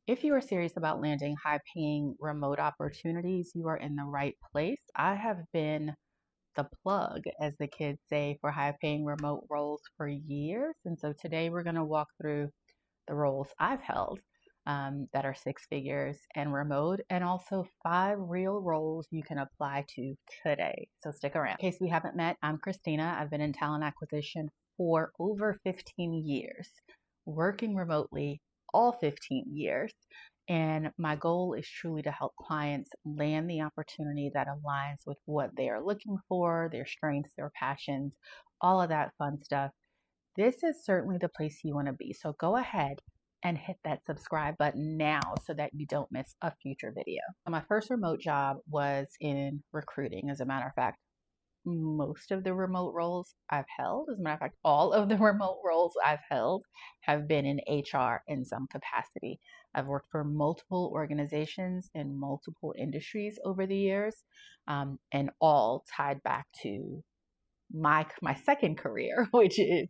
If you are serious about landing high paying remote opportunities, you are in the right place. I have been the plug, as the kids say, for high paying remote roles for years. And so today we're going to walk through the roles I've held that are six figures and remote, and also five real roles you can apply to today. So stick around. In case we haven't met, I'm Christina. I've been in talent acquisition for over 15 years, working remotely all 15 years. And my goal is truly to help clients land the opportunity that aligns with what they are looking for, their strengths, their passions, all of that fun stuff. This is certainly the place you want to be. So go ahead and hit that subscribe button now so that you don't miss a future video. My first remote job was in recruiting, as a matter of fact. Most of the remote roles I've held, as a matter of fact, all of the remote roles I've held have been in HR in some capacity. I've worked for multiple organizations in multiple industries over the years, and all tied back to my second career, which is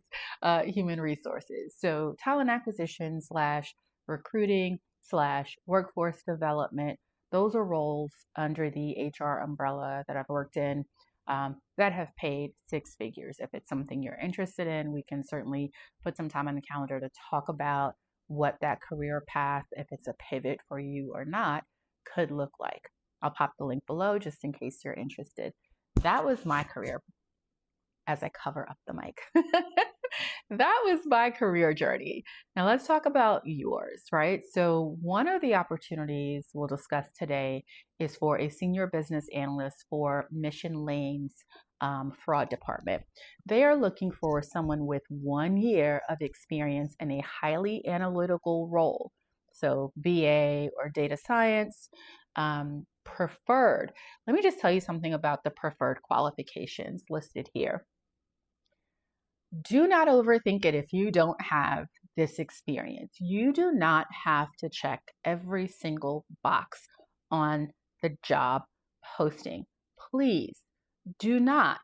human resources. So talent acquisition slash recruiting slash workforce development. Those are roles under the HR umbrella that I've worked in that have paid six figures. If it's something you're interested in, we can certainly put some time on the calendar to talk about what that career path, if it's a pivot for you or not, could look like. I'll pop the link below just in case you're interested. That was my career as I cover up the mic. That was my career journey. Now let's talk about yours, right? So one of the opportunities we'll discuss today is for a senior business analyst for Mission Lane's fraud department. They are looking for someone with 1 year of experience in a highly analytical role. So BA or data science, preferred. Let me just tell you something about the preferred qualifications listed here. Do not overthink it if you don't have this experience. You do not have to check every single box on the job posting. Please do not,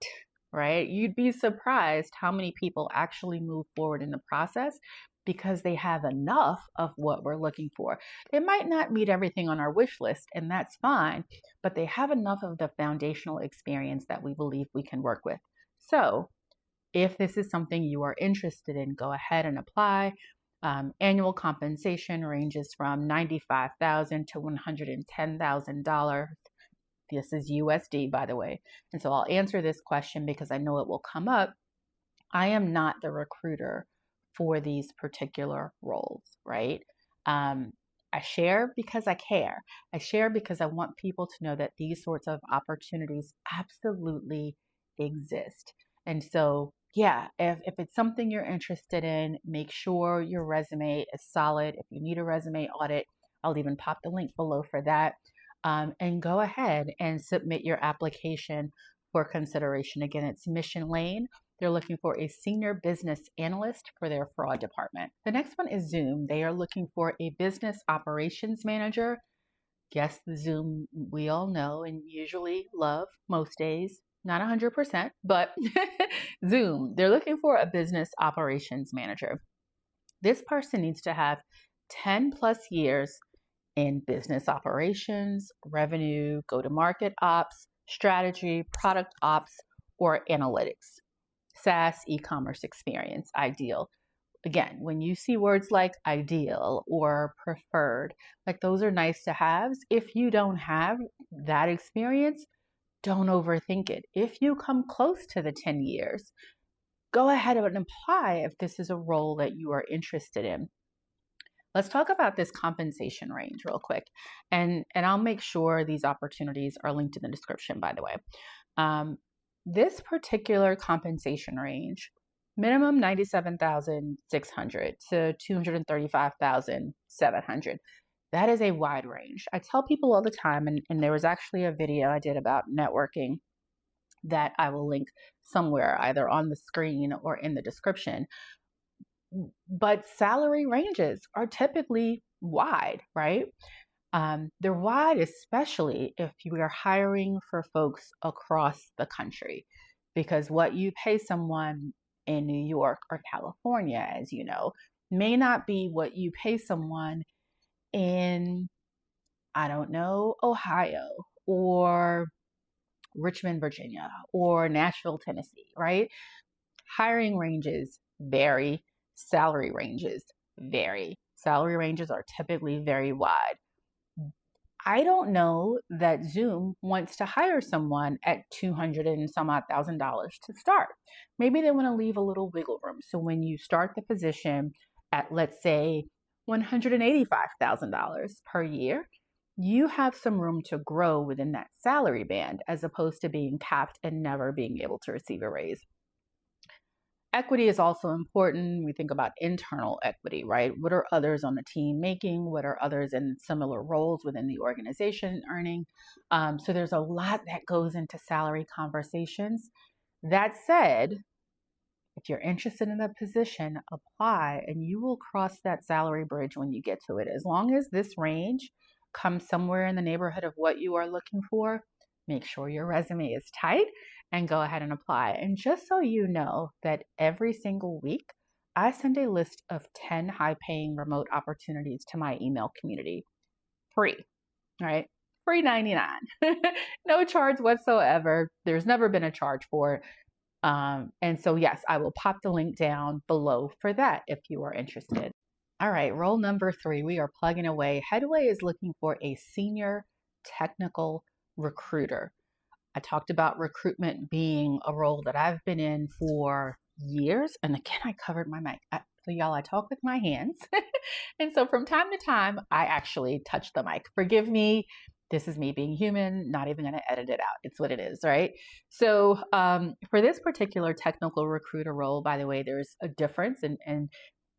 right? You'd be surprised how many people actually move forward in the process because they have enough of what we're looking for. They might not meet everything on our wish list, and that's fine, but they have enough of the foundational experience that we believe we can work with. So, if this is something you are interested in, go ahead and apply. Annual compensation ranges from $95,000 to $110,000. This is USD, by the way. And so I'll answer this question because I know it will come up. I am not the recruiter for these particular roles, right? I share because I care. I share because I want people to know that these sorts of opportunities absolutely exist. And so, yeah, if it's something you're interested in, make sure your resume is solid. If you need a resume audit, I'll even pop the link below for that. And go ahead and submit your application for consideration. Again, it's Mission Lane. They're looking for a senior business analyst for their fraud department. The next one is Zoom. They are looking for a business operations manager. Yes, the Zoom we all know and usually love most days. Not 100%, but Zoom. They're looking for a business operations manager. This person needs to have 10 plus years in business operations, revenue, go-to-market ops, strategy, product ops, or analytics. SaaS, e-commerce experience, ideal. Again, when you see words like ideal or preferred, like those are nice to haves. If you don't have that experience, don't overthink it. If you come close to the 10 years, go ahead and apply if this is a role that you are interested in. Let's talk about this compensation range real quick. And I'll make sure these opportunities are linked in the description, by the way. This particular compensation range, minimum $97,600 to $235,700. That is a wide range. I tell people all the time, and there was actually a video I did about networking that I will link somewhere, either on the screen or in the description. But salary ranges are typically wide, right? They're wide, especially if you are hiring for folks across the country, because what you pay someone in New York or California, as you know, may not be what you pay someone in, I don't know, Ohio or Richmond, Virginia, or Nashville, Tennessee, right? Hiring ranges vary, salary ranges vary. Salary ranges are typically very wide. I don't know that Zoom wants to hire someone at 200 and some odd $1,000 to start. Maybe they want to leave a little wiggle room. So when you start the position at, let's say, $185,000 per year, you have some room to grow within that salary band as opposed to being capped and never being able to receive a raise. Equity is also important. We think about internal equity, right? What are others on the team making? What are others in similar roles within the organization earning? So there's a lot that goes into salary conversations. That said, if you're interested in the position, apply and you will cross that salary bridge when you get to it. As long as this range comes somewhere in the neighborhood of what you are looking for, make sure your resume is tight and go ahead and apply. And just so you know that every single week, I send a list of 10 high paying remote opportunities to my email community. Free, right? Free 99. No charge whatsoever. There's never been a charge for it. And so, yes, I will pop the link down below for that if you are interested. All right, role number 3, we are plugging away. Headway is looking for a senior technical recruiter. I talked about recruitment being a role that I've been in for years. And again, I covered my mic. So y'all, I talk with my hands. And so from time to time, I actually touch the mic. Forgive me. This is me being human, not even going to edit it out. It's what it is, right? So for this particular technical recruiter role, by the way, there's a difference, and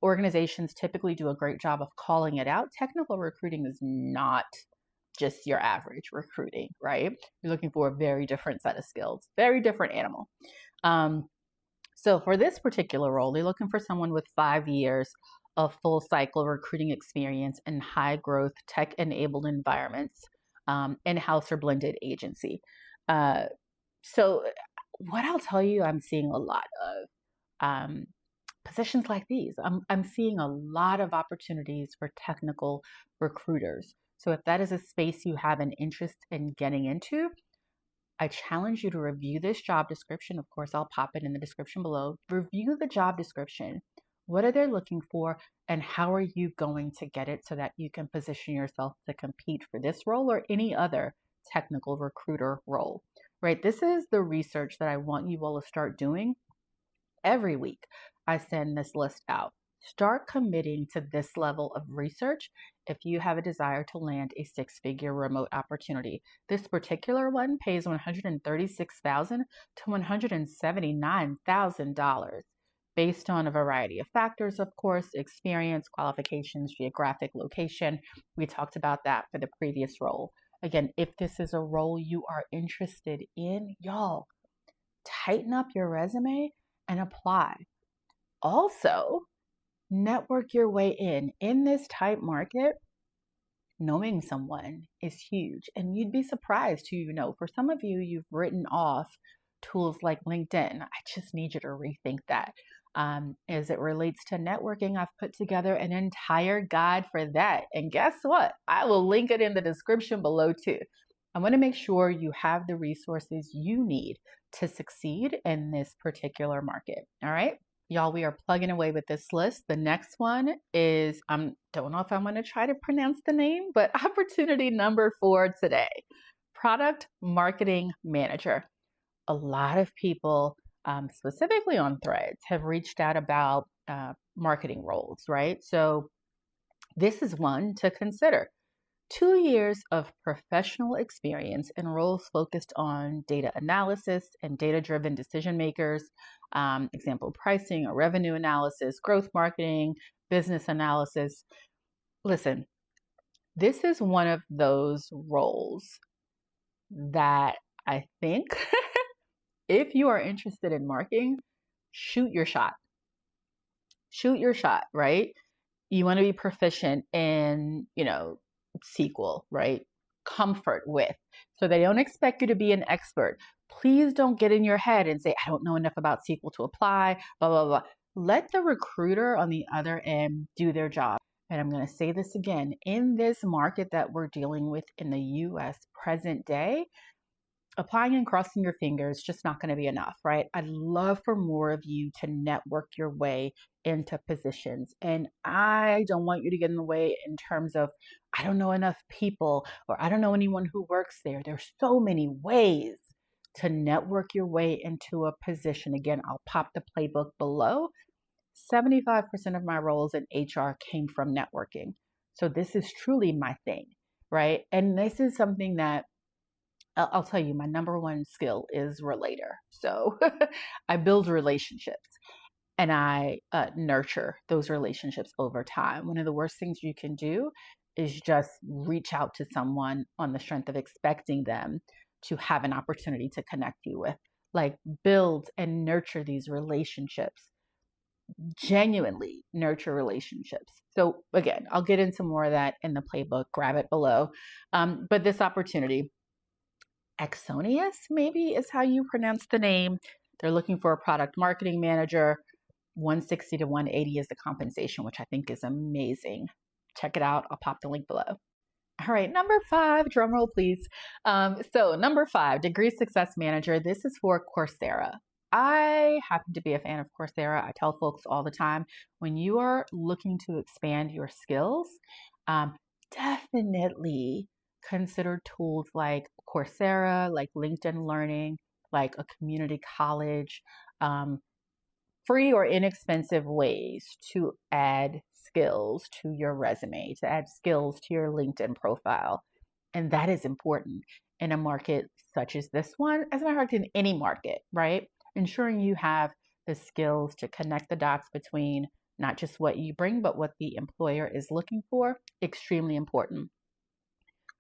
organizations typically do a great job of calling it out. Technical recruiting is not just your average recruiting, right? You're looking for a very different set of skills, very different animal. So for this particular role, they're looking for someone with 5 years of full cycle recruiting experience in high growth tech enabled environments, in-house or blended agency. So what I'll tell you, I'm seeing a lot of positions like these. I'm seeing a lot of opportunities for technical recruiters. So if that is a space you have an interest in getting into, I challenge you to review this job description. Of course, I'll pop it in the description below. Review the job description. What are they looking for, and how are you going to get it so that you can position yourself to compete for this role or any other technical recruiter role, right? This is the research that I want you all to start doing every week. I send this list out. Start committing to this level of research if you have a desire to land a 6-figure remote opportunity. This particular one pays $136,000 to $179,000 based on a variety of factors, of course, experience, qualifications, geographic location. We talked about that for the previous role. Again, if this is a role you are interested in, y'all, tighten up your resume and apply. Also, network your way in this tight market. Knowing someone is huge, and you'd be surprised who for some of you, you've written off tools like LinkedIn. I just need you to rethink that. As it relates to networking, I've put together an entire guide for that, and guess what? I will link it in the description below too. I want to make sure you have the resources you need to succeed in this particular market. All right. Y'all, we are plugging away with this list. The next one is, I don't know if I'm going to try to pronounce the name, but opportunity number 4 today, product marketing manager. A lot of people, specifically on Threads, have reached out about marketing roles, right? So this is one to consider. 2 years of professional experience in roles focused on data analysis and data-driven decision makers, example, pricing or revenue analysis, growth marketing, business analysis. Listen, this is one of those roles that I think if you are interested in marketing, shoot your shot. Shoot your shot, right? You want to be proficient in, SQL, right? Comfort with. So they don't expect you to be an expert. Please don't get in your head and say, I don't know enough about SQL to apply, blah, blah, blah. Let the recruiter on the other end do their job. and I'm going to say this again, in this market that we're dealing with in the US present day, applying and crossing your fingers is just not going to be enough, right? I'd love for more of you to network your way into positions. And I don't want you to get in the way in terms of, I don't know enough people or I don't know anyone who works there. There's so many ways to network your way into a position. Again, I'll pop the playbook below. 75% of my roles in HR came from networking. So this is truly my thing, right? And this is something that I'll tell you, my number one skill is relator. So I build relationships and I nurture those relationships over time. One of the worst things you can do is just reach out to someone on the strength of expecting them to have an opportunity to connect you with. Like, build and nurture these relationships, genuinely nurture relationships. So again, I'll get into more of that in the playbook, grab it below. But this opportunity, Exonius, maybe is how you pronounce the name. They're looking for a product marketing manager. 160 to 180 is the compensation, which I think is amazing. Check it out. I'll pop the link below. All right, number 5, drum roll please. So number 5, degree success manager. This is for Coursera. I happen to be a fan of Coursera. I tell folks all the time, when you are looking to expand your skills, definitely consider tools like Coursera, like LinkedIn Learning, like a community college, free or inexpensive ways to add skills to your resume, to add skills to your LinkedIn profile. And that is important in a market such as this one, as a matter of fact, in any market, right? Ensuring you have the skills to connect the dots between not just what you bring, but what the employer is looking for, extremely important.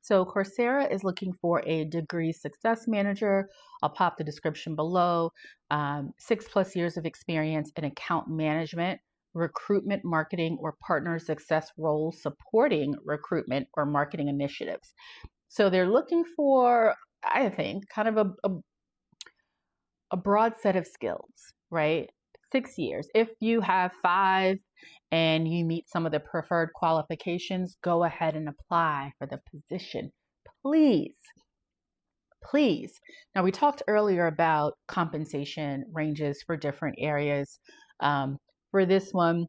So Coursera is looking for a degree success manager. I'll pop the description below. 6+ years of experience in account management, recruitment, marketing, or partner success roles supporting recruitment or marketing initiatives. So they're looking for, I think, kind of a broad set of skills, right? 6 years. If you have 5 and you meet some of the preferred qualifications, go ahead and apply for the position. Please, please. Now, we talked earlier about compensation ranges for different areas. For this one,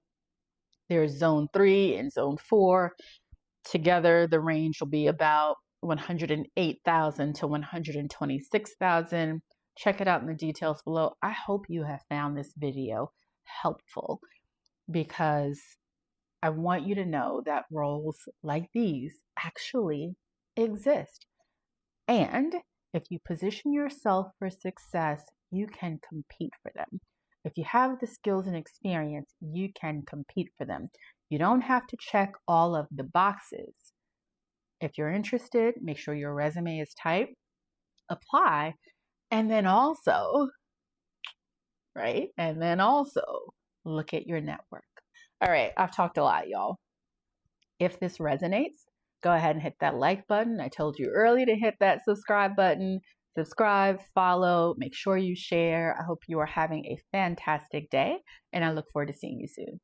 there's zone 3 and zone 4. Together, the range will be about 108,000 to 126,000. Check it out in the details below. I hope you have found this video helpful, because I want you to know that roles like these actually exist. And if you position yourself for success, you can compete for them. If you have the skills and experience, you can compete for them. You don't have to check all of the boxes. If you're interested, make sure your resume is typed, apply, and then also, right? And then also look at your network. All right, I've talked a lot, y'all. If this resonates, go ahead and hit that like button. I told you earlier to hit that subscribe button. Subscribe, follow, make sure you share. I hope you are having a fantastic day, and I look forward to seeing you soon.